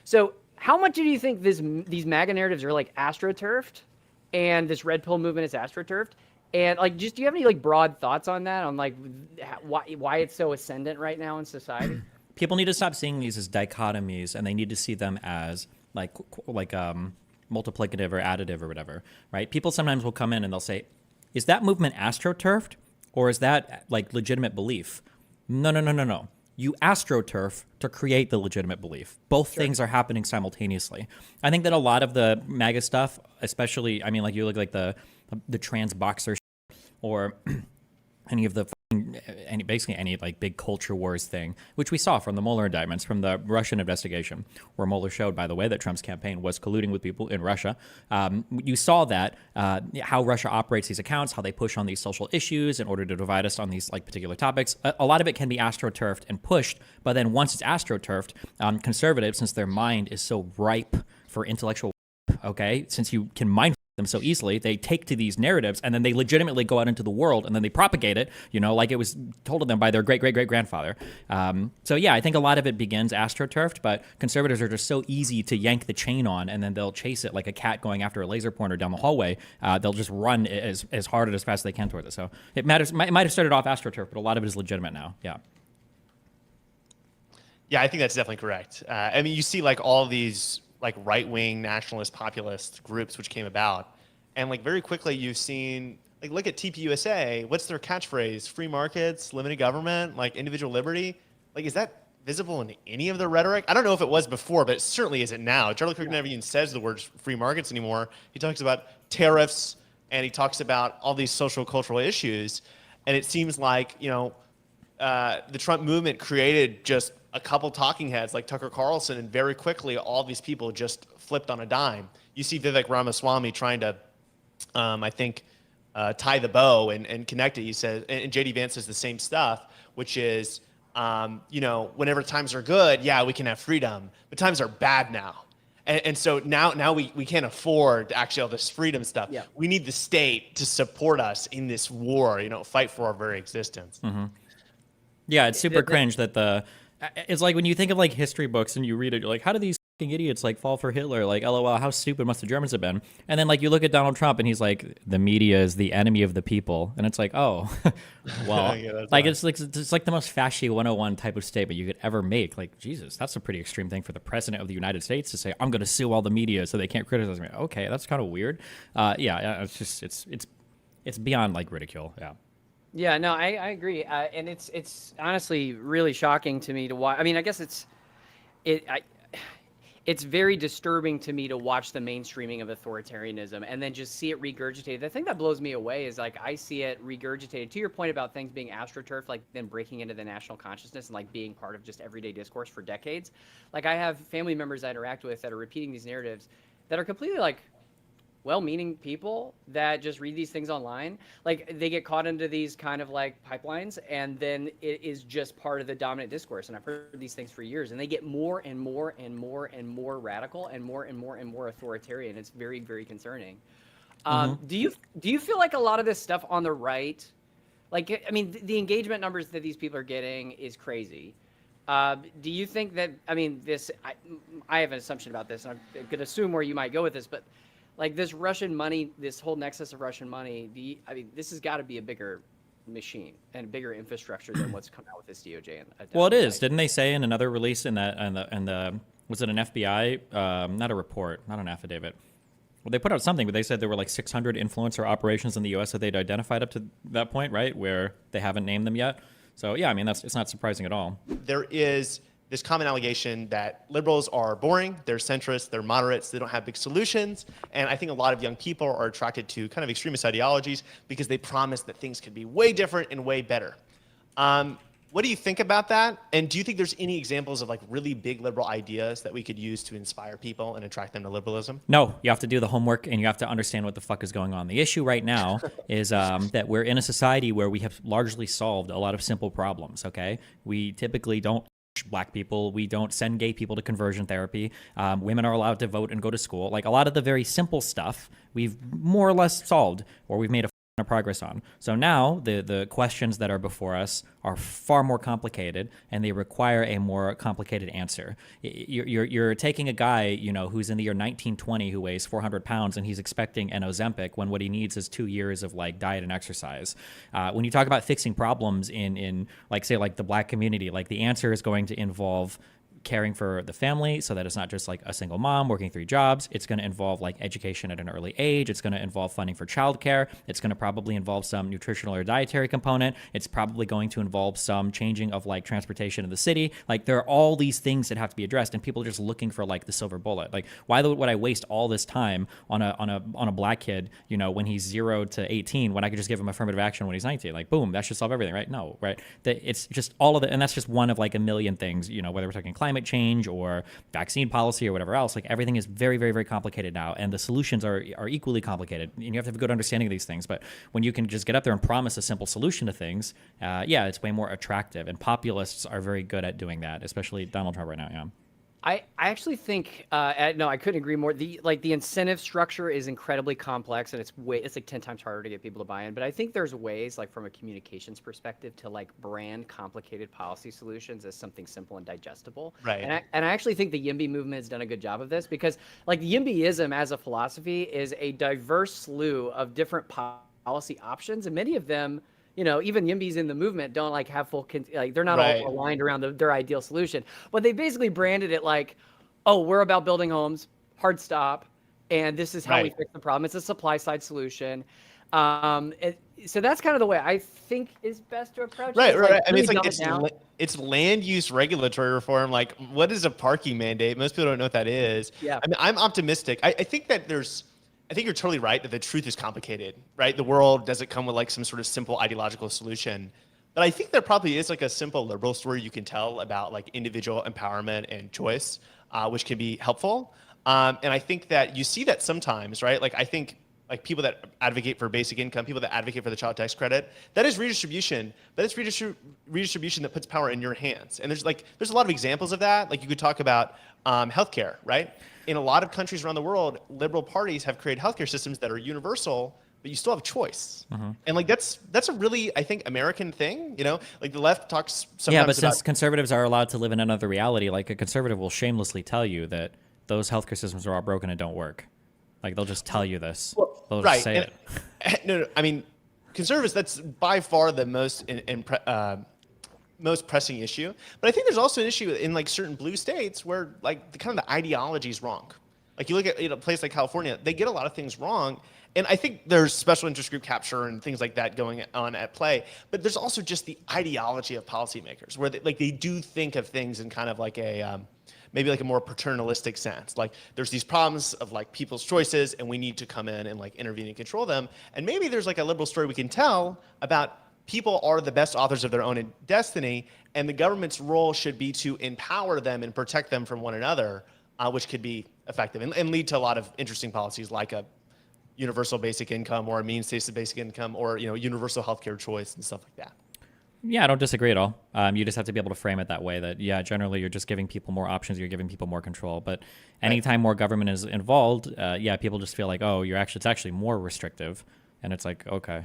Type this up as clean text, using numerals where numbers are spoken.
So how much do you think these MAGA narratives are like astroturfed, and this red pill movement is astroturfed? And like, just do you have any like broad thoughts on that? On like why it's so ascendant right now in society? People need to stop seeing these as dichotomies, and they need to see them as multiplicative or additive or whatever, right? People sometimes will come in and they'll say, is that movement astroturfed, or is that like legitimate belief? No, no, no, no, no. You astroturf to create the legitimate belief. Both things are happening simultaneously. I think that a lot of the MAGA stuff, especially, I mean, like you look like the trans boxer or any of the basically any like big culture wars thing, which we saw from the Mueller indictments, from the Russian investigation, where Mueller showed, by the way, that Trump's campaign was colluding with people in Russia. You saw that how Russia operates these accounts, how they push on these social issues in order to divide us on these like particular topics. A lot of it can be astroturfed and pushed, but then once it's astroturfed, conservatives, since their mind is so ripe for intellectual, okay, since you can mind them so easily, they take to these narratives and then they legitimately go out into the world and then they propagate it, you know, like it was told to them by their great-great-great-grandfather. So yeah, I think a lot of it begins astroturfed, but conservatives are just so easy to yank the chain on, and then they'll chase it like a cat going after a laser pointer down the hallway. They'll just run as hard and as fast as they can towards it. So it matters. It might have started off astroturf, but a lot of it is legitimate now. Yeah. Yeah, I think that's definitely correct. I mean, you see like all these like right-wing nationalist populist groups which came about, and like very quickly you've seen, like, look at TPUSA. What's their catchphrase? Free markets, limited government, like individual liberty. Like, is that visible in any of the rhetoric? I don't know if it was before, but it certainly isn't now. Charlie Kirk never even says the words free markets anymore. He talks about tariffs, and he talks about all these social cultural issues. And it seems like, you know, the Trump movement created just a couple talking heads like Tucker Carlson, and very quickly all these people just flipped on a dime. You see Vivek Ramaswamy trying to, I think, tie the bow and connect it. He says, and JD Vance says the same stuff, which is, you know, whenever times are good, yeah, we can have freedom, but times are bad now. And so now we can't afford actually all this freedom stuff. Yeah. We need the state to support us in this war, you know, fight for our very existence. Mm-hmm. Yeah, it's super cringe that it's like when you think of like history books and you read it, you're like, how do these fucking idiots like fall for Hitler? Like, LOL, how stupid must the Germans have been? And then like you look at Donald Trump and he's like, the media is the enemy of the people. And it's like, oh, well, Yeah, that's like right. it's like the most fashy 101 type of statement you could ever make. Like, Jesus, that's a pretty extreme thing for the president of the United States to say, I'm going to sue all the media so they can't criticize me. Okay, that's kind of weird. Yeah, it's just, it's beyond like ridicule. Yeah. Yeah, no, I agree, and it's honestly really shocking to me to watch. I mean, I guess it's very disturbing to me to watch the mainstreaming of authoritarianism and then just see it regurgitated. The thing that blows me away is like I see it regurgitated. To your point about things being astroturf, like then breaking into the national consciousness and like being part of just everyday discourse for decades. Like I have family members I interact with that are repeating these narratives that are completely like well-meaning people that just read these things online. Like they get caught into these kind of like pipelines, and then it is just part of the dominant discourse. And I've heard these things for years, and they get more and more and more and more radical and more and more and more authoritarian. It's very, very concerning. Do you feel like a lot of this stuff on the right, like, I mean, the engagement numbers that these people are getting is crazy. Do you think that, I mean, I have an assumption about this, and I could assume where you might go with this, but like this Russian money, this whole nexus of Russian money, I mean, this has got to be a bigger machine and a bigger infrastructure than what's come out with this DOJ. And Well, it is. Didn't they say in another release in that, and the was it an FBI, not a report, not an affidavit? Well, they put out something, but they said there were like 600 influencer operations in the U.S. that they'd identified up to that point, right, where they haven't named them yet. So yeah, I mean, it's not surprising at all. There is this common allegation that liberals are boring, they're centrists, they're moderates, they don't have big solutions. And I think a lot of young people are attracted to kind of extremist ideologies because they promise that things could be way different and way better. What do you think about that? And do you think there's any examples of like really big liberal ideas that we could use to inspire people and attract them to liberalism? No, you have to do the homework and you have to understand what the fuck is going on. The issue right now is that we're in a society where we have largely solved a lot of simple problems, okay? We typically don't black people, we don't send gay people to conversion therapy, women are allowed to vote and go to school. Like a lot of the very simple stuff we've more or less solved, or we've made a of progress on. So now the questions that are before us are far more complicated, and they require a more complicated answer. You're taking a guy, you know, who's in the year 1920 who weighs 400 pounds, and he's expecting an Ozempic when what he needs is 2 years of like diet and exercise. When you talk about fixing problems in like say like the Black community, like the answer is going to involve caring for the family so that it's not just like a single mom working 3 jobs. It's going to involve like education at an early age. It's going to involve funding for childcare. It's going to probably involve some nutritional or dietary component. It's probably going to involve some changing of like transportation in the city. Like there are all these things that have to be addressed, and people are just looking for like the silver bullet. Like why would I waste all this time on a Black kid, you know, when he's 0 to 18, when I could just give him affirmative action when he's 19? Like boom, that should solve everything, right? No, right? It's just all of it, and that's just one of like a million things, you know, whether we're talking climate change or vaccine policy or whatever else. Like everything is very, very, very complicated now, and the solutions are equally complicated, and you have to have a good understanding of these things. But when you can just get up there and promise a simple solution to things, yeah, it's way more attractive, and populists are very good at doing that, especially Donald Trump right now. Yeah. I actually think no, I couldn't agree more. The incentive structure is incredibly complex, and it's like 10 times harder to get people to buy in. But I think there's ways, like from a communications perspective, to like brand complicated policy solutions as something simple and digestible. Right. And I actually think the YIMBY movement has done a good job of this, because like YIMBYism as a philosophy is a diverse slew of different policy options, and many of them, you know, even YIMBYs in the movement don't like have full, like they're not Right. all aligned around their ideal solution. But they basically branded it like, oh, we're about building homes, hard stop, and this is how we Right. fix the problem. It's a supply side solution. So that's kind of the way I think is best to approach Right, it. right. Like, I mean, really it's dumb like it down. it's land use regulatory reform. Like, what is a parking mandate? Most people don't know what that is. Yeah. I mean, I'm optimistic. I think that I think you're totally right that the truth is complicated, right? The world doesn't come with like some sort of simple ideological solution. But I think there probably is like a simple liberal story you can tell about like individual empowerment and choice, which can be helpful. And I think that you see that sometimes, right? Like I think like people that advocate for basic income, people that advocate for the child tax credit, that is redistribution, but it's redistribution that puts power in your hands. And there's a lot of examples of that. Like you could talk about healthcare, right? In a lot of countries around the world, liberal parties have created healthcare systems that are universal, but you still have choice. And like that's a really, I think, American thing. You know, like the left talks sometimes Yeah, but about since conservatives are allowed to live in another reality, like a conservative will shamelessly tell you that those healthcare systems are all broken and don't work. Like they'll just tell you this. They'll just right. say it. No, I mean, conservatives, that's by far the most most pressing issue. But I think there's also an issue in like certain blue states where like the ideology is wrong. Like you look at a place like California, they get a lot of things wrong. And I think there's special interest group capture and things like that going on at play. But there's also just the ideology of policymakers where they do think of things in kind of like a maybe like a more paternalistic sense. Like there's these problems of like people's choices, and we need to come in and like intervene and control them. And maybe there's like a liberal story we can tell about people are the best authors of their own destiny, and the government's role should be to empower them and protect them from one another, which could be effective and lead to a lot of interesting policies like a universal basic income or a means-based basic income or universal healthcare choice and stuff like that. Yeah, I don't disagree at all. You just have to be able to frame it that way that, yeah, generally you're just giving people more options, you're giving people more control. But anytime more government is involved, yeah, people just feel like, oh, it's actually more restrictive. And it's like, okay,